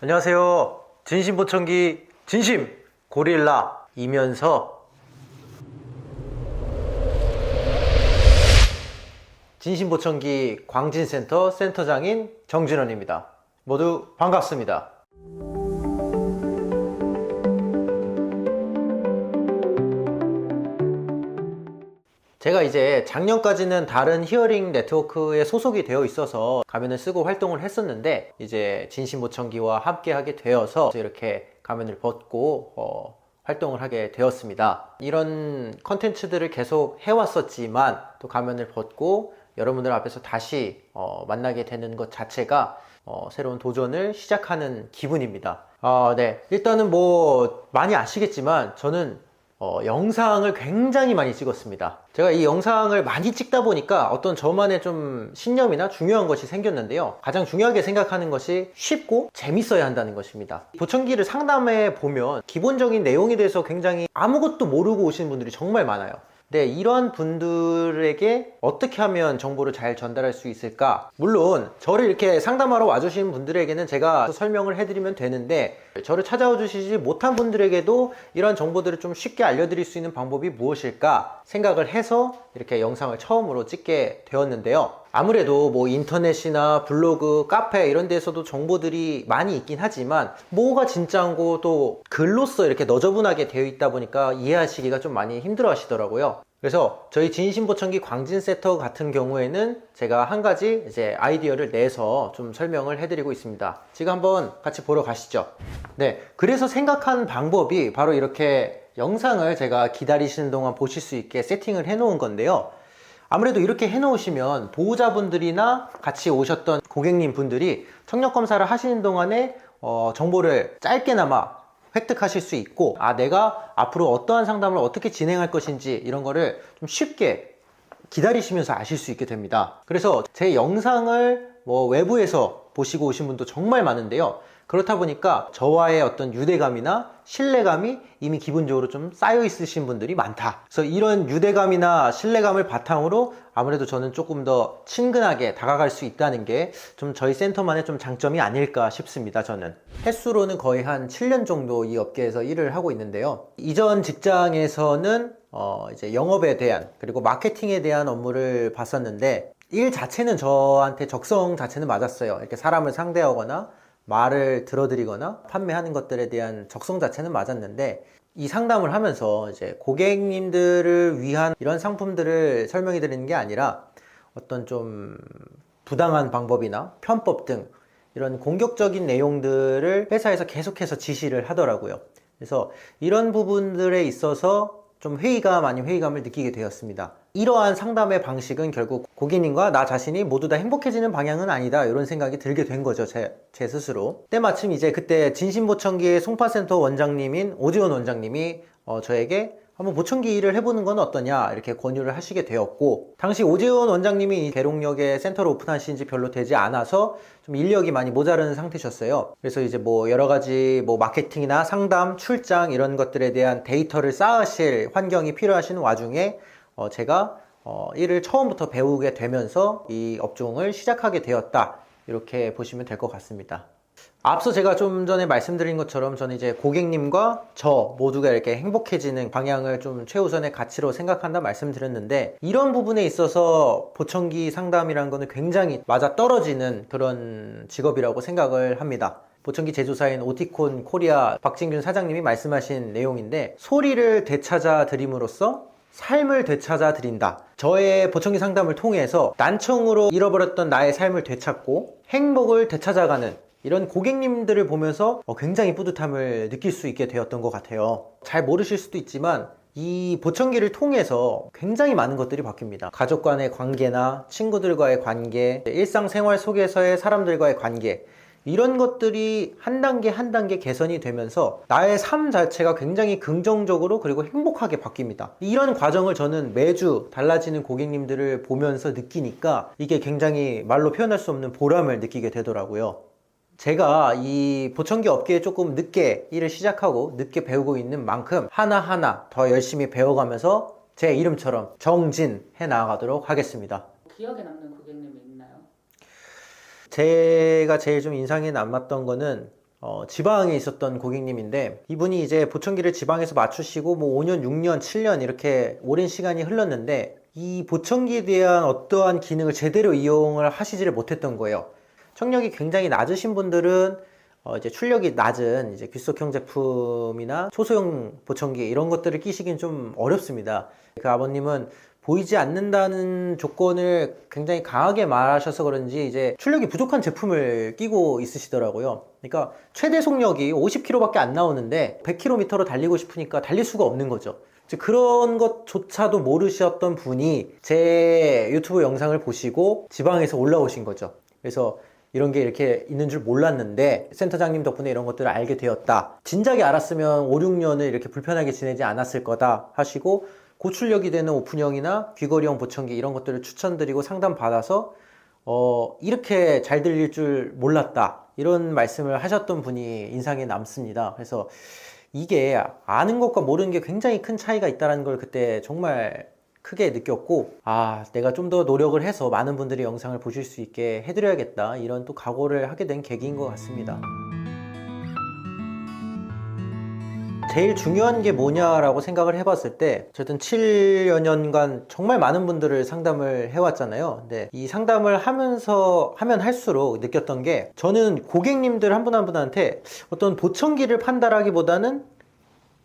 안녕하세요. 진심보청기 진심 고릴라이면서 진심보청기 광진센터 센터장인 정진원입니다. 모두 반갑습니다. 제가 이제 작년까지는 다른 히어링 네트워크에 소속이 되어 있어서 가면을 쓰고 활동을 했었는데, 이제 진심보청기와 함께 하게 되어서 이렇게 가면을 벗고 활동을 하게 되었습니다. 이런 컨텐츠들을 계속 해왔었지만 또 가면을 벗고 여러분들 앞에서 다시 만나게 되는 것 자체가 새로운 도전을 시작하는 기분입니다. 네. 일단은 뭐 많이 아시겠지만 저는 영상을 굉장히 많이 찍었습니다. 제가 이 영상을 많이 찍다 보니까 어떤 저만의 좀 신념이나 중요한 것이 생겼는데요. 가장 중요하게 생각하는 것이 쉽고 재밌어야 한다는 것입니다. 보청기를 상담해 보면 기본적인 내용에 대해서 굉장히 아무것도 모르고 오시는 분들이 정말 많아요. 네, 이러한 분들에게 어떻게 하면 정보를 잘 전달할 수 있을까? 물론 저를 이렇게 상담하러 와주시는 분들에게는 제가 설명을 해드리면 되는데, 저를 찾아와 주시지 못한 분들에게도 이런 정보들을 좀 쉽게 알려드릴 수 있는 방법이 무엇일까 생각을 해서 이렇게 영상을 처음으로 찍게 되었는데요. 아무래도 뭐 인터넷이나 블로그, 카페 이런 데서도 정보들이 많이 있긴 하지만 뭐가 진짜고 또 글로써 이렇게 너저분하게 되어 있다 보니까 이해하시기가 좀 많이 힘들어 하시더라고요. 그래서 저희 진심보청기 광진센터 같은 경우에는 제가 한 가지 이제 아이디어를 내서 좀 설명을 해드리고 있습니다. 지금 한번 같이 보러 가시죠. 네, 그래서 생각한 방법이 바로 이렇게 영상을 제가 기다리시는 동안 보실 수 있게 세팅을 해 놓은 건데요. 아무래도 이렇게 해 놓으시면 보호자분들이나 같이 오셨던 고객님 분들이 청력검사를 하시는 동안에 정보를 짧게나마 획득하실 수 있고, 내가 앞으로 어떠한 상담을 어떻게 진행할 것인지 이런 거를 좀 쉽게 기다리시면서 아실 수 있게 됩니다. 그래서 제 영상을 외부에서 보시고 오신 분도 정말 많은데요. 그렇다 보니까 저와의 어떤 유대감이나 신뢰감이 이미 기본적으로 좀 쌓여 있으신 분들이 많다. 그래서 이런 유대감이나 신뢰감을 바탕으로 아무래도 저는 조금 더 친근하게 다가갈 수 있다는 게 좀 저희 센터만의 좀 장점이 아닐까 싶습니다. 저는 횟수로는 거의 한 7년 정도 이 업계에서 일을 하고 있는데요. 이전 직장에서는 이제 영업에 대한 그리고 마케팅에 대한 업무를 봤었는데, 일 자체는 저한테 적성 자체는 맞았어요. 이렇게 사람을 상대하거나 말을 들어드리거나 판매하는 것들에 대한 적성 자체는 맞았는데, 이 상담을 하면서 이제 고객님들을 위한 이런 상품들을 설명해 드리는 게 아니라 어떤 좀 부당한 방법이나 편법 등 이런 공격적인 내용들을 회사에서 계속해서 지시를 하더라고요. 그래서 이런 부분들에 있어서 좀 회의감을 느끼게 되었습니다. 이러한 상담의 방식은 결국 고객님과 나 자신이 모두 다 행복해지는 방향은 아니다, 이런 생각이 들게 된 거죠. 제 스스로. 때마침 이제 그때 진심보청기의 송파센터 원장님인 오지원 원장님이 저에게 한번 보청기 일을 해보는 건 어떠냐 이렇게 권유를 하시게 되었고, 당시 오지원 원장님이 계룡역에 센터를 오픈하신 지 별로 되지 않아서 좀 인력이 많이 모자라는 상태셨어요. 그래서 이제 여러 가지 마케팅이나 상담, 출장 이런 것들에 대한 데이터를 쌓으실 환경이 필요하신 와중에 제가 일을 처음부터 배우게 되면서 이 업종을 시작하게 되었다, 이렇게 보시면 될 것 같습니다. 앞서 제가 좀 전에 말씀드린 것처럼 저는 이제 고객님과 저 모두가 이렇게 행복해지는 방향을 좀 최우선의 가치로 생각한다 말씀드렸는데, 이런 부분에 있어서 보청기 상담이라는 거는 굉장히 맞아떨어지는 그런 직업이라고 생각을 합니다. 보청기 제조사인 오티콘 코리아 박진균 사장님이 말씀하신 내용인데, 소리를 되찾아 드림으로써 삶을 되찾아 드린다. 저의 보청기 상담을 통해서 난청으로 잃어버렸던 나의 삶을 되찾고 행복을 되찾아가는 이런 고객님들을 보면서 굉장히 뿌듯함을 느낄 수 있게 되었던 것 같아요. 잘 모르실 수도 있지만 이 보청기를 통해서 굉장히 많은 것들이 바뀝니다. 가족 간의 관계나 친구들과의 관계, 일상생활 속에서의 사람들과의 관계, 이런 것들이 한 단계 한 단계 개선이 되면서 나의 삶 자체가 굉장히 긍정적으로 그리고 행복하게 바뀝니다. 이런 과정을 저는 매주 달라지는 고객님들을 보면서 느끼니까 이게 굉장히 말로 표현할 수 없는 보람을 느끼게 되더라고요. 제가 이 보청기 업계에 조금 늦게 일을 시작하고 늦게 배우고 있는 만큼 하나하나 더 열심히 배워가면서 제 이름처럼 정진해 나가도록 하겠습니다. 기억에 남는 고객님이 있나요? 제가 제일 좀 인상에 남았던 거는 지방에 있었던 고객님인데, 이분이 이제 보청기를 지방에서 맞추시고 뭐 5년, 6년, 7년 이렇게 오랜 시간이 흘렀는데 이 보청기에 대한 어떠한 기능을 제대로 이용을 하시지를 못했던 거예요. 청력이 굉장히 낮으신 분들은 이제 출력이 낮은 이제 귀속형 제품이나 초소형 보청기 이런 것들을 끼시긴 좀 어렵습니다. 그 아버님은 보이지 않는다는 조건을 굉장히 강하게 말하셔서 그런지 이제 출력이 부족한 제품을 끼고 있으시더라고요. 그러니까 최대 속력이 50km밖에 안 나오는데 100km로 달리고 싶으니까 달릴 수가 없는 거죠. 그런 것조차도 모르셨던 분이 제 유튜브 영상을 보시고 지방에서 올라오신 거죠. 그래서 이런 게 이렇게 있는 줄 몰랐는데 센터장님 덕분에 이런 것들을 알게 되었다. 진작에 알았으면 5, 6년을 이렇게 불편하게 지내지 않았을 거다 하시고, 고출력이 되는 오픈형이나 귀걸이형 보청기 이런 것들을 추천드리고 상담받아서 이렇게 잘 들릴 줄 몰랐다, 이런 말씀을 하셨던 분이 인상에 남습니다. 그래서 이게 아는 것과 모르는 게 굉장히 큰 차이가 있다는 걸 그때 정말 크게 느꼈고, 내가 좀 더 노력을 해서 많은 분들이 영상을 보실 수 있게 해드려야겠다, 이런 또 각오를 하게 된 계기인 것 같습니다. 제일 중요한 게 뭐냐라고 생각을 해봤을 때, 어쨌든 7여 년간 정말 많은 분들을 상담을 해왔잖아요. 근데 이 상담을 하면서 하면 할수록 느꼈던 게, 저는 고객님들 한 분 한 분한테 어떤 보청기를 판다라기보다는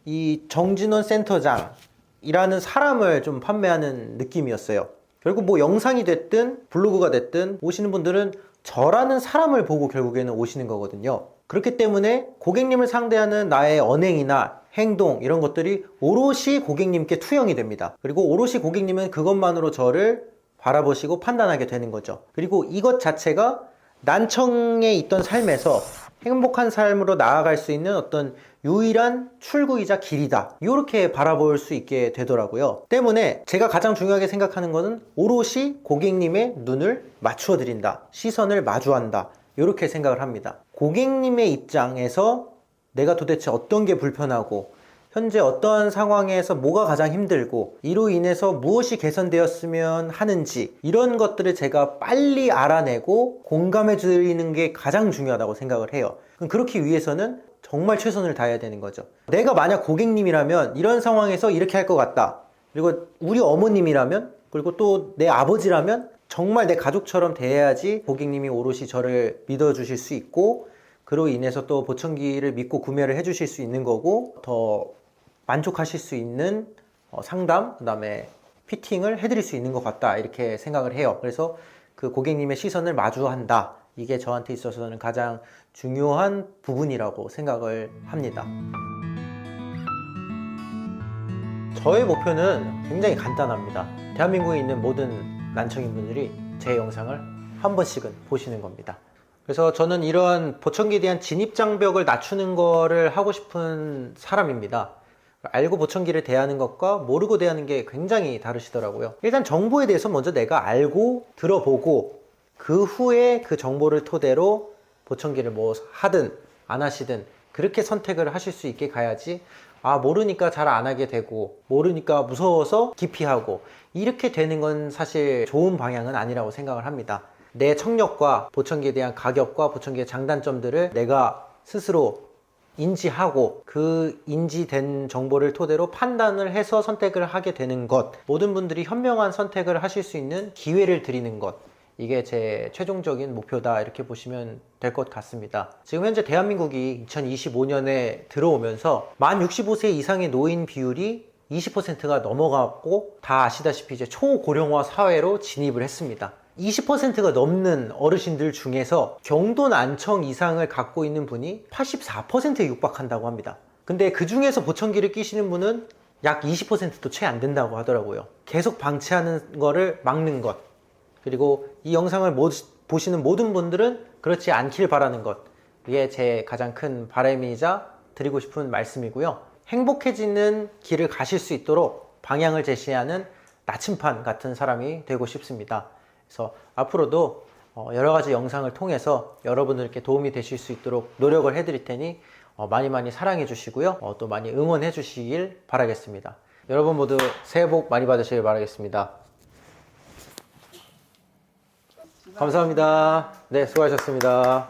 이 정진원 센터장이라는 사람을 좀 판매하는 느낌이었어요. 결국 뭐 영상이 됐든 블로그가 됐든 오시는 분들은 저라는 사람을 보고 결국에는 오시는 거거든요. 그렇기 때문에 고객님을 상대하는 나의 언행이나 행동 이런 것들이 오롯이 고객님께 투영이 됩니다. 그리고 오롯이 고객님은 그것만으로 저를 바라보시고 판단하게 되는 거죠. 그리고 이것 자체가 난청에 있던 삶에서 행복한 삶으로 나아갈 수 있는 어떤 유일한 출구이자 길이다, 이렇게 바라볼 수 있게 되더라고요. 때문에 제가 가장 중요하게 생각하는 것은 오롯이 고객님의 눈을 맞추어 드린다, 시선을 마주한다, 이렇게 생각을 합니다. 고객님의 입장에서 내가 도대체 어떤 게 불편하고 현재 어떠한 상황에서 뭐가 가장 힘들고 이로 인해서 무엇이 개선되었으면 하는지, 이런 것들을 제가 빨리 알아내고 공감해 드리는 게 가장 중요하다고 생각을 해요. 그렇기 위해서는 정말 최선을 다해야 되는 거죠. 내가 만약 고객님이라면 이런 상황에서 이렇게 할 것 같다, 그리고 우리 어머님이라면, 그리고 또 내 아버지라면 정말 내 가족처럼 대해야지 고객님이 오롯이 저를 믿어주실 수 있고, 그로 인해서 또 보청기를 믿고 구매를 해주실 수 있는 거고, 더 만족하실 수 있는 상담, 그 다음에 피팅을 해드릴 수 있는 것 같다, 이렇게 생각을 해요. 그래서 그 고객님의 시선을 마주한다, 이게 저한테 있어서는 가장 중요한 부분이라고 생각을 합니다. 저의 목표는 굉장히 간단합니다. 대한민국에 있는 모든 난청인 분들이 제 영상을 한 번씩은 보시는 겁니다. 그래서 저는 이런 보청기에 대한 진입장벽을 낮추는 거를 하고 싶은 사람입니다. 알고 보청기를 대하는 것과 모르고 대하는 게 굉장히 다르시더라고요. 일단 정보에 대해서 먼저 내가 알고 들어보고, 그 후에 그 정보를 토대로 보청기를 뭐 하든 안 하시든 그렇게 선택을 하실 수 있게 가야지, 모르니까 잘 안 하게 되고 모르니까 무서워서 기피하고, 이렇게 되는 건 사실 좋은 방향은 아니라고 생각을 합니다. 내 청력과 보청기에 대한 가격과 보청기의 장단점들을 내가 스스로 인지하고 그 인지된 정보를 토대로 판단을 해서 선택을 하게 되는 것, 모든 분들이 현명한 선택을 하실 수 있는 기회를 드리는 것, 이게 제 최종적인 목표다, 이렇게 보시면 될 것 같습니다. 지금 현재 대한민국이 2025년에 들어오면서 만 65세 이상의 노인 비율이 20%가 넘어갔고, 다 아시다시피 이제 초고령화 사회로 진입을 했습니다. 20%가 넘는 어르신들 중에서 경도 난청 이상을 갖고 있는 분이 84%에 육박한다고 합니다. 근데 그 중에서 보청기를 끼시는 분은 약 20%도 채 안 된다고 하더라고요. 계속 방치하는 거를 막는 것, 그리고 이 영상을 보시는 모든 분들은 그렇지 않길 바라는 것, 이게 제 가장 큰 바람이자 드리고 싶은 말씀이고요. 행복해지는 길을 가실 수 있도록 방향을 제시하는 나침반 같은 사람이 되고 싶습니다. 그래서 앞으로도 여러 가지 영상을 통해서 여러분들께 도움이 되실 수 있도록 노력을 해드릴 테니 많이 많이 사랑해 주시고요. 또 많이 응원해 주시길 바라겠습니다. 여러분 모두 새해 복 많이 받으시길 바라겠습니다. 감사합니다. 네, 수고하셨습니다.